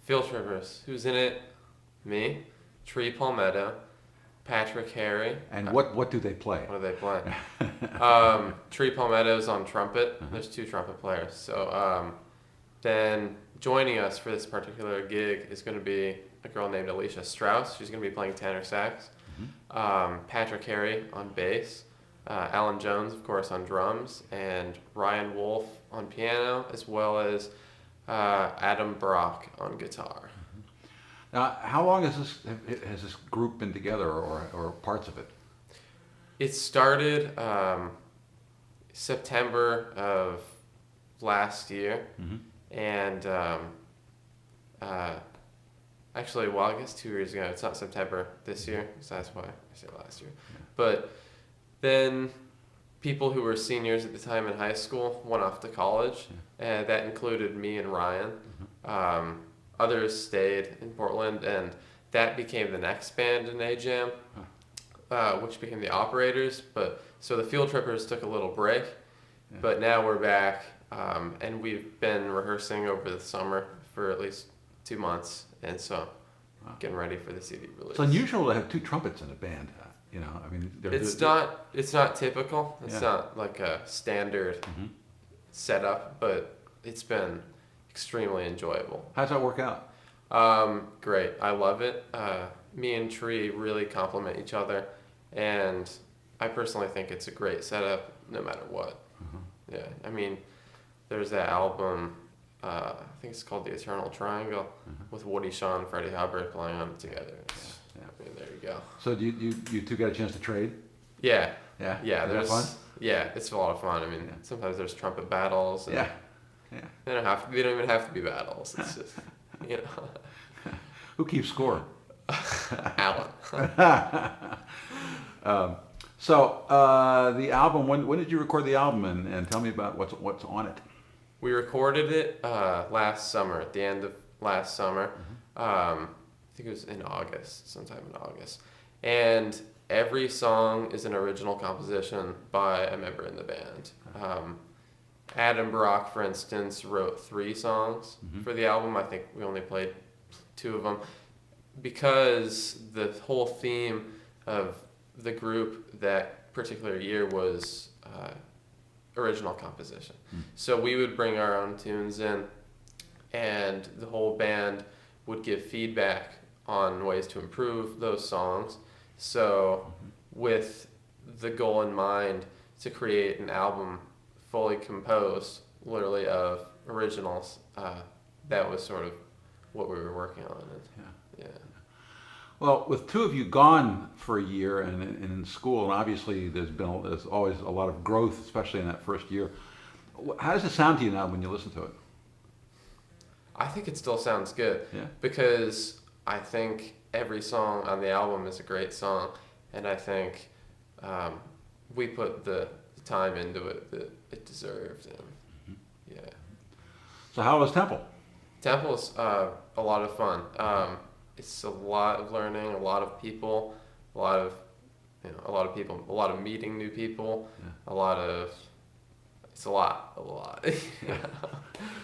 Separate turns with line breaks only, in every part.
FieldTrippers. Who's in it? Me, Tree Palmetto, Patrick Harry.
And what do they play?
What do they play? Tree Palmetto's on trumpet. There's two trumpet players. So then joining us for this particular gig is going to be a girl named Alicia Strauss. She's going to be playing tenor sax. Patrick Harry on bass. Alan Jones, of course, on drums. And Ryan Wolf on piano, as well as Adam Brock on guitar.
Now, how long has this group been together, or parts of it?
It started September of last year, and actually, well, I guess 2 years ago. It's not September this year, so that's why I say last year.
Yeah.
But then people who were seniors at the time in high school went off to college, and that included me and Ryan. Others stayed in Portland, and that became the next band in AJAM, which became the Operators. But so the FieldTrippers took a little break, but now we're back, and we've been rehearsing over the summer for at least 2 months, and so getting ready for the CD release.
It's unusual to have two trumpets in a band. I mean,
It's not typical. It's not like a standard setup, but it's been extremely enjoyable.
How's that work out?
Great. I love it. Me and Tree really complement each other, and I personally think it's a great setup no matter what. Yeah, I mean, there's that album, I think it's called The Eternal Triangle, with Woody Shaw and Freddie Hubbard playing on it together. I mean, there you go.
So do you two get a chance to trade?
Yeah.
Yeah?
Yeah,
Is that fun?
Yeah, it's a lot of fun. I mean, sometimes there's trumpet battles. And They don't even have to be battles. It's just,
Who keeps score?
Alan.
So the album. When did you record the album? And tell me about what's on it.
We recorded it last summer, at the end of last summer. I think it was in August, sometime in August. And every song is an original composition by a member in the band. Adam Brock, for instance, wrote 3 songs for the album. I think we only played 2 of them because the whole theme of the group that particular year was original composition. So we would bring our own tunes in, and the whole band would give feedback on ways to improve those songs. So with the goal in mind to create an album fully composed, literally, of originals, that was sort of what we were working on. Yeah.
Well, with 2 of you gone for a year and in school, and obviously there's always a lot of growth, especially in that first year. How does it sound to you now when you listen to it?
I think it still sounds good.
Yeah.
Because I think every song on the album is a great song, and I think we put the time into it that it deserved. And
So how was Temple?
Temple's a lot of fun. It's a lot of learning, a lot of people, a lot of meeting new people, it's a lot.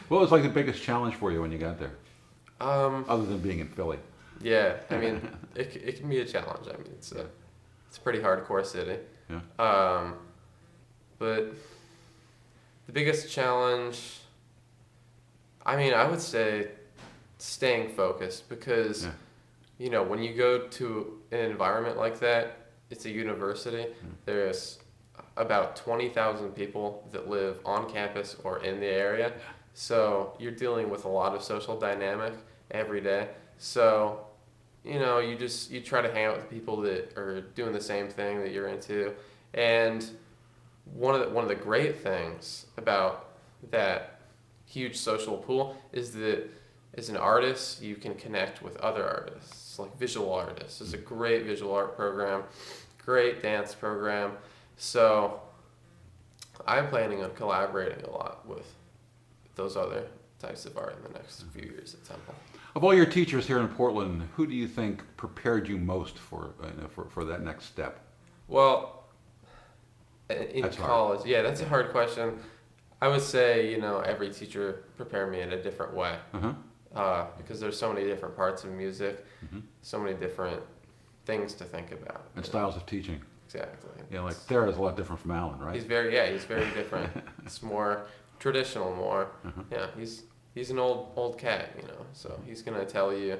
What was like the biggest challenge for you when you got there? Other than being in Philly.
Yeah, I mean, it can be a challenge. I mean, it's a pretty hardcore city.
Yeah.
But the biggest challenge, I mean, I would say staying focused, because when you go to an environment like that, it's a university. There's about 20,000 people that live on campus or in the area. So you're dealing with a lot of social dynamic every day. So, you try to hang out with people that are doing the same thing that you're into. And one of the great things about that huge social pool is that as an artist, you can connect with other artists, like visual artists. It's a great visual art program, great dance program. So I'm planning on collaborating a lot with those other types of art in the next few years at Temple.
Of all your teachers here in Portland, who do you think prepared you most for that next step?
Well, in
That's
college,
hard.
that's a hard question. I would say, every teacher prepared me in a different way. because there's so many different parts of music,
Mm-hmm.
so many different things to think about.
And styles of teaching.
Exactly.
Yeah, like Thera is a lot different from Alan, right?
He's very different. It's more traditional, more.
Uh-huh.
Yeah, he's an old cat, So he's gonna tell you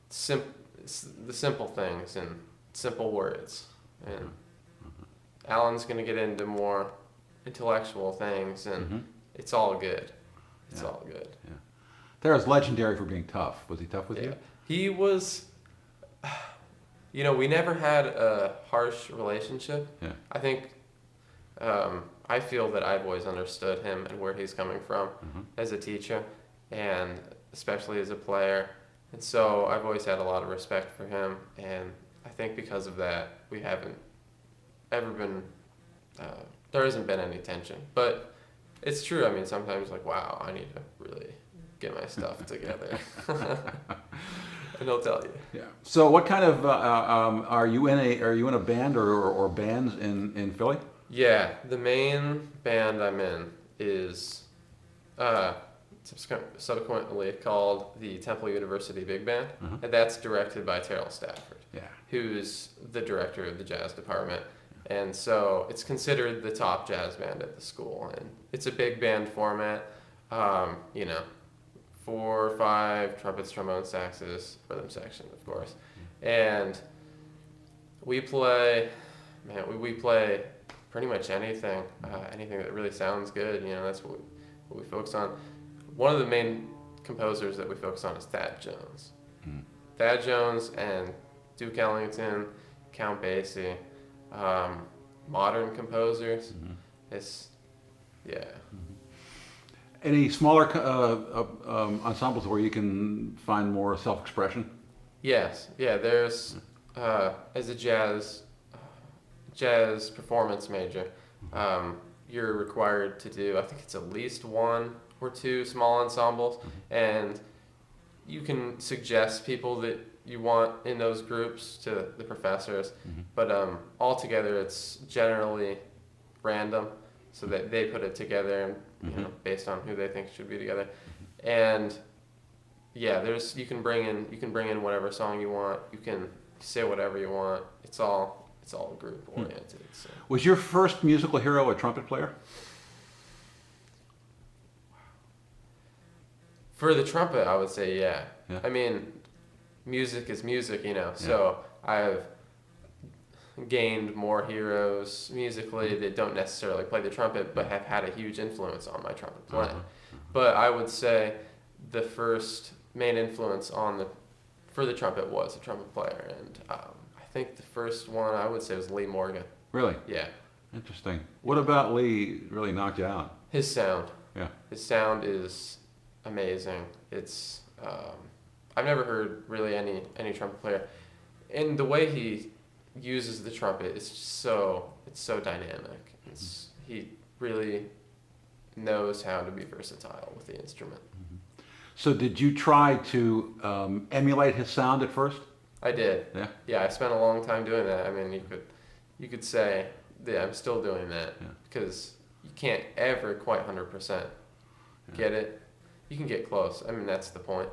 the simple things in simple words, and Alan's gonna get into more intellectual things, and
Mm-hmm.
it's all good. It's
Yeah.
all good.
Yeah. Thera's legendary for being tough. Was he tough with
Yeah,
you?
he was. We never had a harsh relationship.
Yeah.
I think, I feel that I've always understood him and where he's coming from
Mm-hmm.
as a teacher, and especially as a player. And so I've always had a lot of respect for him, and I think because of that, we haven't ever been, there hasn't been any tension. But it's true, I mean, sometimes like, wow, I need to really get my stuff together. And he'll tell you.
Yeah. So, what kind of are you in a band or bands in Philly?
Yeah, the main band I'm in is subsequently called the Temple University Big Band,
Uh-huh.
and that's directed by Terrell Stafford,
Yeah.
who's the director of the jazz department. And so it's considered the top jazz band at the school, and it's a big band format. 4 or 5 trumpets, trombones, saxes, rhythm section, of course, and we play pretty much anything, anything that really sounds good. That's what we focus on. One of the main composers that we focus on is Thad Jones.
Mm.
Thad Jones and Duke Ellington, Count Basie, modern composers.
Mm-hmm.
It's, yeah.
Any smaller ensembles where you can find more self-expression?
Yes, yeah. There's as a jazz performance major, you're required to do, I think it's at least 1 or 2 small ensembles, and you can suggest people that you want in those groups to the professors, but altogether it's generally random, so that they put it together, and based on who they think should be together, and yeah, you can bring in whatever song you want, you can say whatever you want. It's all group oriented. So.
Was your first musical hero a trumpet player?
For the trumpet, I would say yeah.
Yeah.
I mean, music is music, so I've gained more heroes musically that don't necessarily play the trumpet, but have had a huge influence on my trumpet playing. But I would say the first main influence for the trumpet was a trumpet player, and I think the first one I would say was Lee Morgan.
Really?
Yeah.
Interesting. What about Lee really knocked you out?
His sound.
Yeah.
His sound is amazing. It's I've never heard really any trumpet player, and the way he uses the trumpet is so dynamic. He really knows how to be versatile with the instrument.
So did you try to emulate his sound at first?
I did.
Yeah.
Yeah, I spent a long time doing that. I mean, you could say that I'm still doing that, because you can't ever quite 100% get it. You can get close. I mean, that's the point.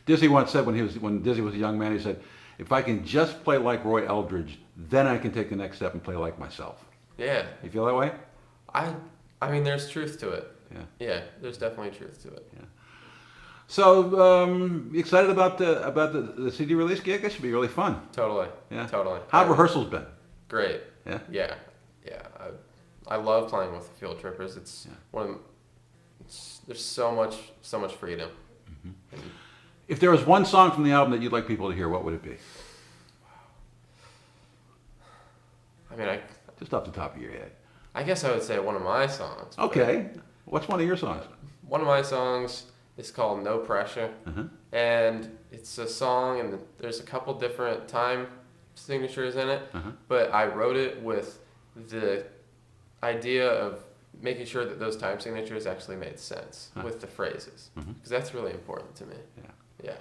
Dizzy once said when Dizzy was a young man, he said, "If I can just play like Roy Eldridge, then I can take the next step and play like myself."
Yeah.
You feel that way?
I mean, there's truth to it.
Yeah.
Yeah, there's definitely truth to it.
Yeah. So, you excited about the CD release gig? That should be really fun.
Totally.
Yeah.
Totally.
How have rehearsals been?
Great.
Yeah.
Yeah. Yeah. I love playing with the FieldTrippers. It's there's so much freedom. And
If there was one song from the album that you'd like people to hear, what would it be?
I mean,
Just off the top of your head.
I guess I would say one of my songs.
Okay. What's one of your songs?
One of my songs is called No Pressure, and it's a song, and there's a couple different time signatures in it, but I wrote it with the idea of making sure that those time signatures actually made sense with the phrases, because that's really important to me.
Yeah.
Yeah.